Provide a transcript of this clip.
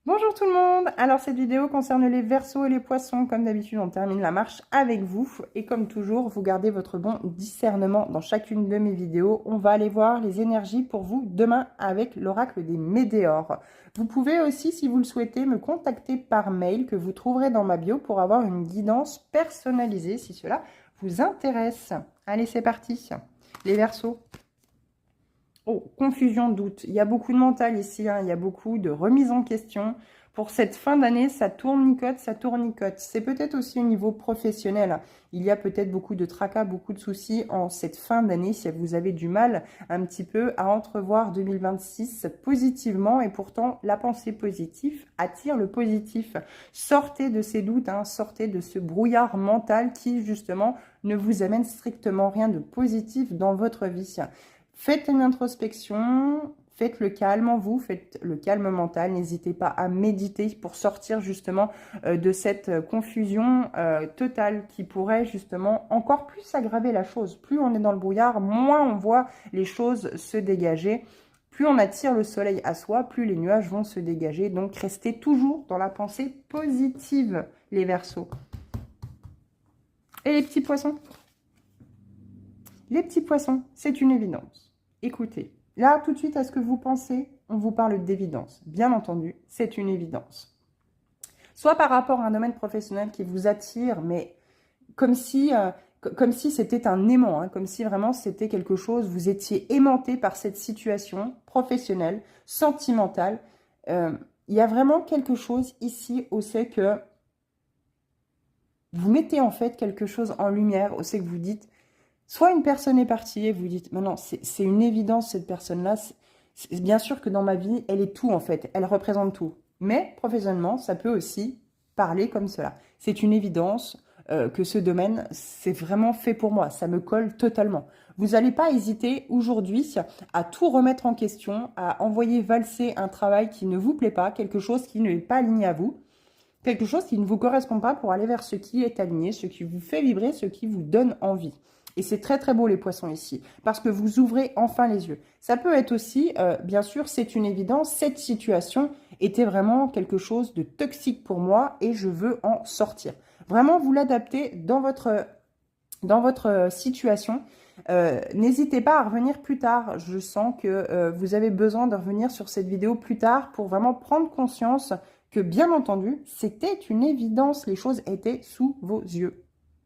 Bonjour tout le monde. Alors cette vidéo concerne les Verseaux et les Poissons. Comme d'habitude, on termine la marche avec vous. Et comme toujours, vous gardez votre bon discernement dans chacune de mes vidéos. On va aller voir les énergies pour vous demain avec l'oracle des Météores. Vous pouvez aussi, si vous le souhaitez, me contacter par mail que vous trouverez dans ma bio pour avoir une guidance personnalisée si cela vous intéresse. Allez, c'est parti. Les Verseaux. Oh, confusion, doute. Il y a beaucoup de mental ici, hein. Il y a beaucoup de remise en question. Pour cette fin d'année, ça tournicote, ça tournicote. C'est peut-être aussi au niveau professionnel. Il y a peut-être beaucoup de tracas, beaucoup de soucis en cette fin d'année. Si vous avez du mal un petit peu à entrevoir 2026 positivement, et pourtant la pensée positive attire le positif. Sortez de ces doutes, hein, sortez de ce brouillard mental qui justement ne vous amène strictement rien de positif dans votre vie. Faites une introspection, faites le calme en vous, faites le calme mental. N'hésitez pas à méditer pour sortir justement de cette confusion totale qui pourrait justement encore plus aggraver la chose. Plus on est dans le brouillard, moins on voit les choses se dégager. Plus on attire le soleil à soi, plus les nuages vont se dégager. Donc restez toujours dans la pensée positive, les Verseaux. Et les petits poissons? Les petits poissons, c'est une évidence. Écoutez, là, tout de suite, à ce que vous pensez, on vous parle d'évidence. Bien entendu, c'est une évidence. Soit par rapport à un domaine professionnel qui vous attire, mais comme si c'était un aimant, hein, comme si vraiment c'était quelque chose, vous étiez aimanté par cette situation professionnelle, sentimentale. Il y a vraiment quelque chose ici où c'est que vous mettez en fait quelque chose en lumière, où c'est que vous dites, soit une personne est partie et vous dites, non, c'est une évidence cette personne-là. Bien sûr que dans ma vie, elle est tout en fait, elle représente tout. Mais professionnellement, ça peut aussi parler comme cela. C'est une évidence que ce domaine, c'est vraiment fait pour moi, ça me colle totalement. Vous n'allez pas hésiter aujourd'hui à tout remettre en question, à envoyer valser un travail qui ne vous plaît pas, quelque chose qui n'est pas aligné à vous, quelque chose qui ne vous correspond pas pour aller vers ce qui est aligné, ce qui vous fait vibrer, ce qui vous donne envie. Et c'est très très beau les poissons ici, parce que vous ouvrez enfin les yeux. Ça peut être aussi, bien sûr, c'est une évidence, cette situation était vraiment quelque chose de toxique pour moi et je veux en sortir. Vraiment, vous l'adaptez dans votre situation. N'hésitez pas à revenir plus tard. Je sens que vous avez besoin de revenir sur cette vidéo plus tard pour vraiment prendre conscience que, bien entendu, c'était une évidence. Les choses étaient sous vos yeux.